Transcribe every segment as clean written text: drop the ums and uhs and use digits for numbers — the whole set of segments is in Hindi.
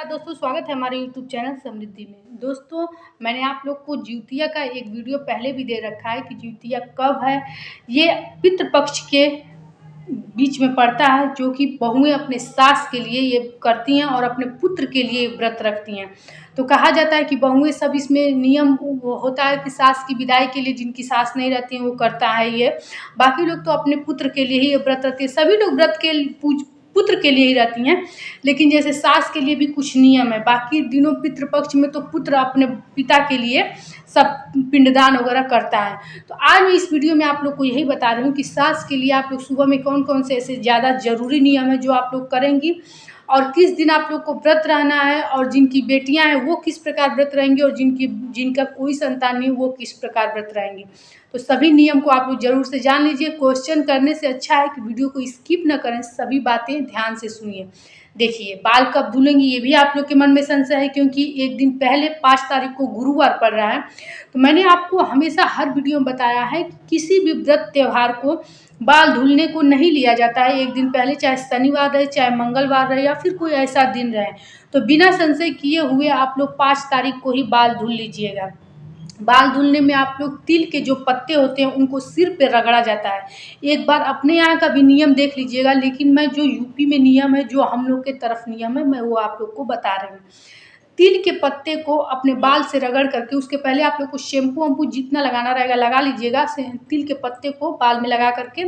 नमस्कार दोस्तों, स्वागत है हमारे यूट्यूब चैनल समृद्धि में। दोस्तों, मैंने आप लोग को ज्यूतिया का एक वीडियो पहले भी दे रखा है कि ज्यूतिया कब है। ये पितृ पक्ष के बीच में पड़ता है, जो कि बहुएं अपने सास के लिए ये करती हैं और अपने पुत्र के लिए व्रत रखती हैं। तो कहा जाता है कि बहुएं सब इसमें नियम वो होता है कि सास की विदाई के लिए जिनकी सास नहीं रहती है वो करता है ये। बाकी लोग तो अपने पुत्र के लिए ही ये व्रत रखते हैं। सभी लोग व्रत के पुत्र के लिए ही रहती हैं, लेकिन जैसे सास के लिए भी कुछ नियम है। बाकी दिनों पितृपक्ष में तो पुत्र अपने पिता के लिए सब पिंडदान वगैरह करता है। तो आज मैं इस वीडियो में आप लोग को यही बता रही हूँ कि सास के लिए आप लोग सुबह में कौन कौन से ऐसे ज़्यादा ज़रूरी नियम है जो आप लोग करेंगी, और किस दिन आप लोग को व्रत रहना है, और जिनकी बेटियां हैं वो किस प्रकार व्रत रहेंगी, और जिनका कोई संतान नहीं वो किस प्रकार व्रत रहेंगी। तो सभी नियम को आप लोग जरूर से जान लीजिए। क्वेश्चन करने से अच्छा है कि वीडियो को स्किप न करें, सभी बातें ध्यान से सुनिए। देखिए, बाल कब धुलेंगी ये भी आप लोग के मन में संशय है, क्योंकि एक दिन पहले 5 तारीख को गुरुवार पड़ रहा है। तो मैंने आपको हमेशा हर वीडियो में बताया है कि किसी भी व्रत त्यौहार को बाल धुलने को नहीं लिया जाता है एक दिन पहले, चाहे शनिवार रहे, चाहे मंगलवार रहे, या फिर कोई ऐसा दिन रहे। तो बिना संशय किए हुए आप लोग 5 तारीख को ही बाल धुल लीजिएगा। बाल धुलने में आप लोग तिल के जो पत्ते होते हैं उनको सिर पे रगड़ा जाता है। एक बार अपने यहाँ का भी नियम देख लीजिएगा, लेकिन मैं जो यूपी में नियम है, जो हम लोग के तरफ नियम है, मैं वो आप लोग को बता रही हूँ। तिल के पत्ते को अपने बाल से रगड़ करके, उसके पहले आप लोग को शैम्पू वम्पू जितना लगाना रहेगा लगा लीजिएगा। तिल के पत्ते को बाल में लगा करके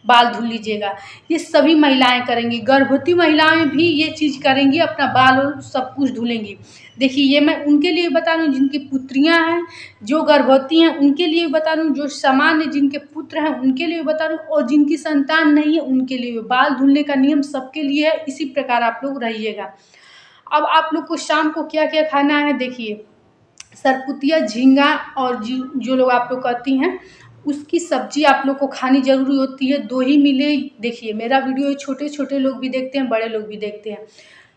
बाल धुल लीजिएगा। ये सभी महिलाएं करेंगी, गर्भवती महिलाएं भी ये चीज़ करेंगी, अपना बाल और सब कुछ धुलेंगी। देखिए, ये मैं उनके लिए बता रही हूँ जिनकी पुत्रियां हैं, जो गर्भवती हैं उनके लिए बता रही हूँ, जो सामान्य जिनके पुत्र हैं उनके लिए बता रही हूँ, और जिनकी संतान नहीं है उनके लिए। बाल धुलने का नियम सबके लिए है, इसी प्रकार आप लोग रहिएगा। अब आप लोग को शाम को क्या क्या खाना है, देखिए, सरपुतिया, झींगा और जो लोग आप लोग कहती हैं उसकी सब्जी आप लोग को खानी जरूरी होती है। 2 ही मिले। देखिए, मेरा वीडियो छोटे छोटे लोग भी देखते हैं, बड़े लोग भी देखते हैं।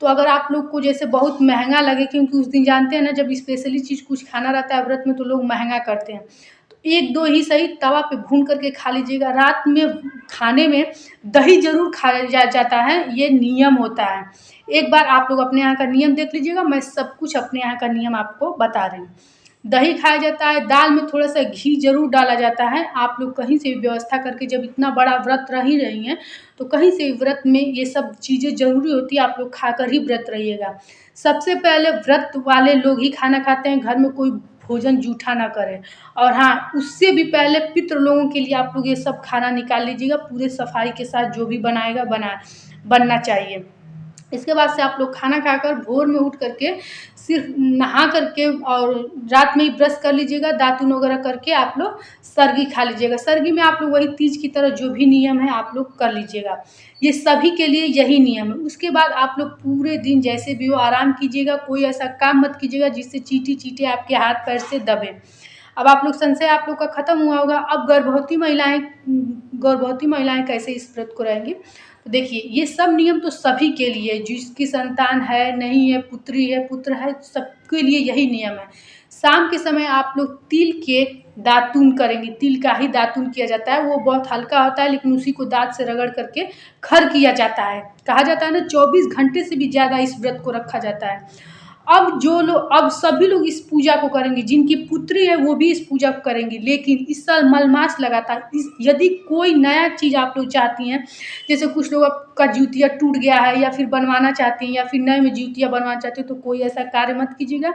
तो अगर आप लोग को जैसे बहुत महंगा लगे, क्योंकि उस दिन जानते हैं ना, जब स्पेशली चीज़ कुछ खाना रहता है व्रत में तो लोग महंगा करते हैं, तो 1-2 ही सही तवा पे भून करके खा लीजिएगा। रात में खाने में दही जरूर खाया जाता है, ये नियम होता है। एक बार आप लोग अपने यहाँ का नियम देख लीजिएगा, मैं सब कुछ अपने यहाँ का नियम आपको बता रही हूँ। दही खाया जाता है, दाल में थोड़ा सा घी जरूर डाला जाता है। आप लोग कहीं से भी व्यवस्था करके, जब इतना बड़ा व्रत रह ही रही हैं तो कहीं से व्रत में ये सब चीज़ें जरूरी होती है, आप लोग खाकर ही व्रत रहिएगा। सबसे पहले व्रत वाले लोग ही खाना खाते हैं, घर में कोई भोजन जूठा ना करे। और हाँ, उससे भी पहले पितृ लोगों के लिए आप लोग ये सब खाना निकाल लीजिएगा, पूरे सफाई के साथ। जो भी बनाएगा बनना चाहिए। इसके बाद से आप लोग खाना खाकर भोर में उठ करके सिर्फ नहा करके और रात में ही ब्रश कर लीजिएगा, दातुन वगैरह करके आप लोग सरगी खा लीजिएगा। सरगी में आप लोग वही तीज की तरह जो भी नियम है आप लोग कर लीजिएगा। ये सभी के लिए यही नियम है। उसके बाद आप लोग पूरे दिन जैसे भी हो आराम कीजिएगा, कोई ऐसा काम मत कीजिएगा जिससे चींटी चींटे आपके हाथ पैर से दबे। अब आप लोग संशय आप लोग का खत्म हुआ होगा। अब गर्भवती महिलाएं कैसे इस व्रत को रहेंगी, तो देखिए, ये सब नियम तो सभी के लिए, जिसकी संतान है, नहीं है, पुत्री है, पुत्र है, सबके लिए यही नियम है। शाम के समय आप लोग तिल के दातुन करेंगे। तिल का ही दातुन किया जाता है, वो बहुत हल्का होता है, लेकिन उसी को दांत से रगड़ करके खर किया जाता है। कहा जाता है ना, 24 घंटे से भी ज़्यादा इस व्रत को रखा जाता है। अब सभी लोग इस पूजा को करेंगे, जिनकी पुत्री है वो भी इस पूजा को करेंगी। लेकिन इस साल मलमास लगातार, यदि कोई नया चीज़ आप लोग चाहती हैं, जैसे कुछ लोग का ज्यूतिया टूट गया है या फिर बनवाना चाहती हैं, या फिर नए में ज्यूतिया बनवाना चाहती हैं, तो कोई ऐसा कार्य मत कीजिएगा।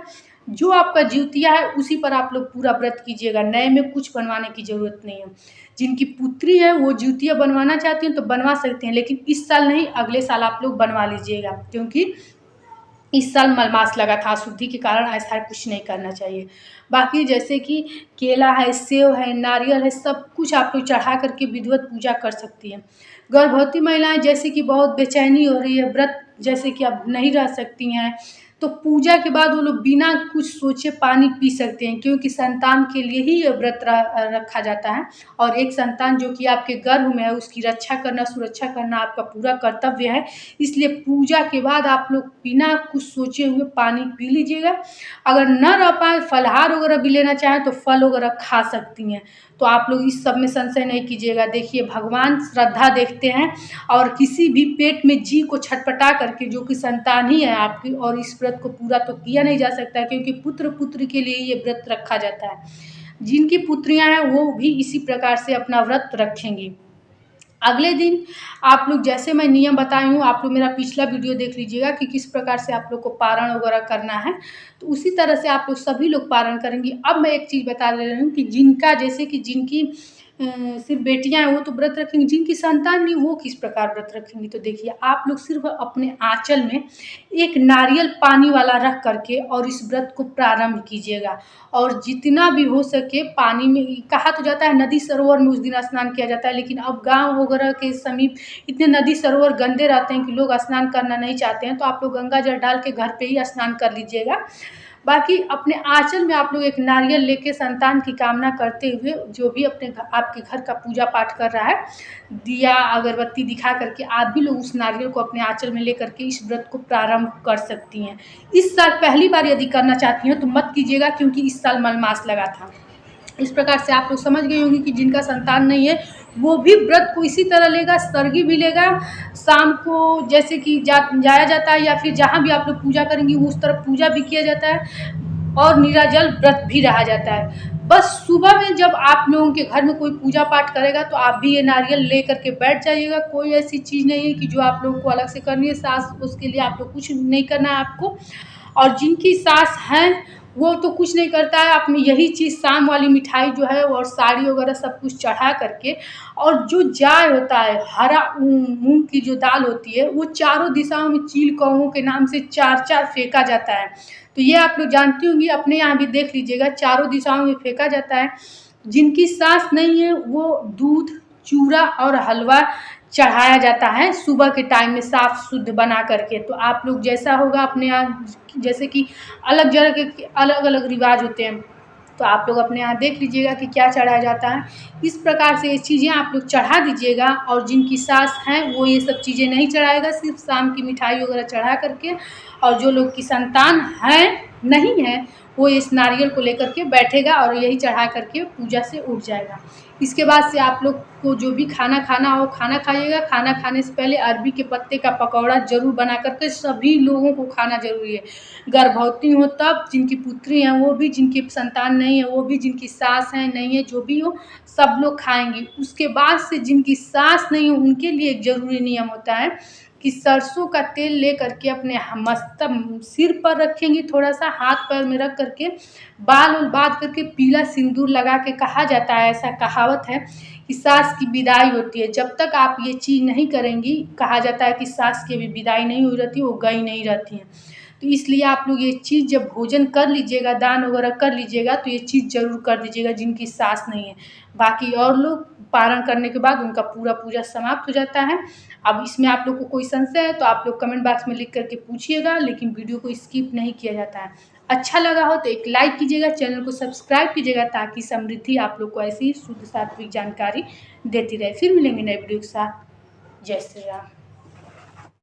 जो आपका ज्यूतिया है उसी पर आप लोग पूरा व्रत कीजिएगा, नए में कुछ बनवाने की ज़रूरत नहीं है। जिनकी पुत्री है वो ज्यूतिया बनवाना चाहती हैं तो बनवा सकते हैं, लेकिन इस साल नहीं, अगले साल आप लोग बनवा लीजिएगा, क्योंकि इस साल मलमास लगा था, अशुद्धि के कारण ऐसा कुछ नहीं करना चाहिए। बाकी जैसे कि केला है, सेव है, नारियल है, सब कुछ आप लोग चढ़ा करके विधिवत पूजा कर सकती हैं। गर्भवती महिलाएं जैसे कि बहुत बेचैनी हो रही है, व्रत जैसे कि अब नहीं रह सकती हैं, तो पूजा के बाद वो लोग बिना कुछ सोचे पानी पी सकते हैं, क्योंकि संतान के लिए ही ये व्रत रखा जाता है। और एक संतान जो कि आपके गर्भ में है उसकी रक्षा करना, सुरक्षा करना आपका पूरा कर्तव्य है। इसलिए पूजा के बाद आप लोग बिना कुछ सोचे हुए पानी पी लीजिएगा। अगर न रह पाए, फलाहार वगैरह भी लेना चाहें तो फल वगैरह खा सकती हैं। तो आप लोग इस सब में संशय नहीं कीजिएगा। देखिए, भगवान श्रद्धा देखते हैं, और किसी भी पेट में जी को छटपटा करके, जो कि संतान ही है आपकी, और इस व्रत को पूरा तो किया नहीं जा सकता, क्योंकि पुत्र पुत्री के लिए ये व्रत रखा जाता है। जिनकी पुत्रियां हैं वो भी इसी प्रकार से अपना व्रत रखेंगी। अगले दिन आप लोग, जैसे मैं नियम बताई हूँ, आप लोग मेरा पिछला वीडियो देख लीजिएगा कि किस प्रकार से आप लोग को पारण वगैरह करना है, तो उसी तरह से आप लोग सभी लोग पारण करेंगे। अब मैं एक चीज़ बता दे रही हूँ कि जिनका, जैसे कि जिनकी सिर्फ बेटियां हैं वो तो व्रत रखेंगी, जिनकी संतान नहीं वो किस प्रकार व्रत रखेंगी। तो देखिए, आप लोग सिर्फ अपने आंचल में एक नारियल पानी वाला रख करके और इस व्रत को प्रारंभ कीजिएगा। और जितना भी हो सके पानी में, कहा तो जाता है नदी सरोवर में उस दिन स्नान किया जाता है, लेकिन अब गांव वगैरह के समीप इतने नदी सरोवर गंदे रहते हैं कि लोग स्नान करना नहीं चाहते हैं, तो आप लोग गंगा जल डाल के घर पे ही स्नान कर लीजिएगा। बाकी अपने आंचल में आप लोग एक नारियल लेके संतान की कामना करते हुए, जो भी अपने आपके घर का पूजा पाठ कर रहा है, दिया अगरबत्ती दिखा करके आप भी लोग उस नारियल को अपने आंचल में लेकर के इस व्रत को प्रारंभ कर सकती हैं। इस साल पहली बार यदि करना चाहती हैं तो मत कीजिएगा, क्योंकि इस साल मलमास लगा था। इस प्रकार से आप लोग समझ गए होंगे कि जिनका संतान नहीं है वो भी व्रत को इसी तरह लेगा, सरगी भी लेगा। शाम को जैसे कि जाया जाता है, या फिर जहाँ भी आप लोग पूजा करेंगी उस तरफ पूजा भी किया जाता है, और निराजल व्रत भी रहा जाता है। बस सुबह में जब आप लोगों के घर में कोई पूजा पाठ करेगा तो आप भी ये नारियल ले करके बैठ जाइएगा। कोई ऐसी चीज़ नहीं है कि जो आप लोगों को अलग से करनी है, सास उसके लिए आप लोग कुछ नहीं करना है आपको। और जिनकी सास हैं वो तो कुछ नहीं करता है, आपने यही चीज़ शाम वाली मिठाई जो है और साड़ी वगैरह सब कुछ चढ़ा करके, और जो जाय होता है, हरा मूंग की जो दाल होती है, वो चारों दिशाओं में चील कौवों के नाम से 4-4 फेंका जाता है। तो ये आप लोग जानती होंगी, अपने यहाँ भी देख लीजिएगा, चारों दिशाओं में फेंका जाता है। जिनकी सास नहीं है वो दूध, चूड़ा और हलवा चढ़ाया जाता है सुबह के टाइम में साफ शुद्ध बना करके। तो आप लोग जैसा होगा अपने यहाँ, जैसे कि अलग जगह के अलग अलग रिवाज होते हैं, तो आप लोग अपने यहाँ देख लीजिएगा कि क्या चढ़ाया जाता है। इस प्रकार से ये चीज़ें आप लोग चढ़ा दीजिएगा। और जिनकी सास हैं वो ये सब चीज़ें नहीं चढ़ाएगा, सिर्फ शाम की मिठाई वगैरह चढ़ा करके। और जो लोग की संतान हैं नहीं है वो इस नारियल को लेकर के बैठेगा और यही चढ़ा करके पूजा से उठ जाएगा। इसके बाद से आप लोग को जो भी खाना खाना हो खाना खाइएगा। खाना खाने से पहले अरबी के पत्ते का पकौड़ा जरूर बना करके सभी लोगों को खाना जरूरी है। गर्भवती हो तब, जिनकी पुत्री हैं वो भी, जिनकी संतान नहीं है वो भी, जिनकी सास है नहीं है जो भी हो, सब लोग खाएंगे। उसके बाद से जिनकी सास नहीं हो उनके लिए एक जरूरी नियम होता है कि सरसों का तेल ले करके अपने मस्तक सिर पर रखेंगी, थोड़ा सा हाथ पैर में रख करके बाल उल बांध करके पीला सिंदूर लगा के, कहा जाता है, ऐसा कहावत है कि सास की विदाई होती है। जब तक आप ये चीज़ नहीं करेंगी, कहा जाता है कि सास की भी विदाई नहीं हुई रहती, वो गई नहीं रहती हैं। तो इसलिए आप लोग ये चीज़ जब भोजन कर लीजिएगा, दान वगैरह कर लीजिएगा, तो ये चीज़ जरूर कर दीजिएगा जिनकी सास नहीं है। बाकी और लोग पारण करने के बाद उनका पूरा पूजा समाप्त हो जाता है। अब इसमें आप लोग को कोई संशय है तो आप लोग कमेंट बॉक्स में लिख करके पूछिएगा, लेकिन वीडियो को स्किप नहीं किया जाता है। अच्छा लगा हो तो एक लाइक कीजिएगा, चैनल को सब्सक्राइब कीजिएगा, ताकि समृद्धि आप लोग को ऐसी शुद्ध सात्विक जानकारी देती रहे। फिर मिलेंगे नए वीडियो के साथ। जय श्री राम।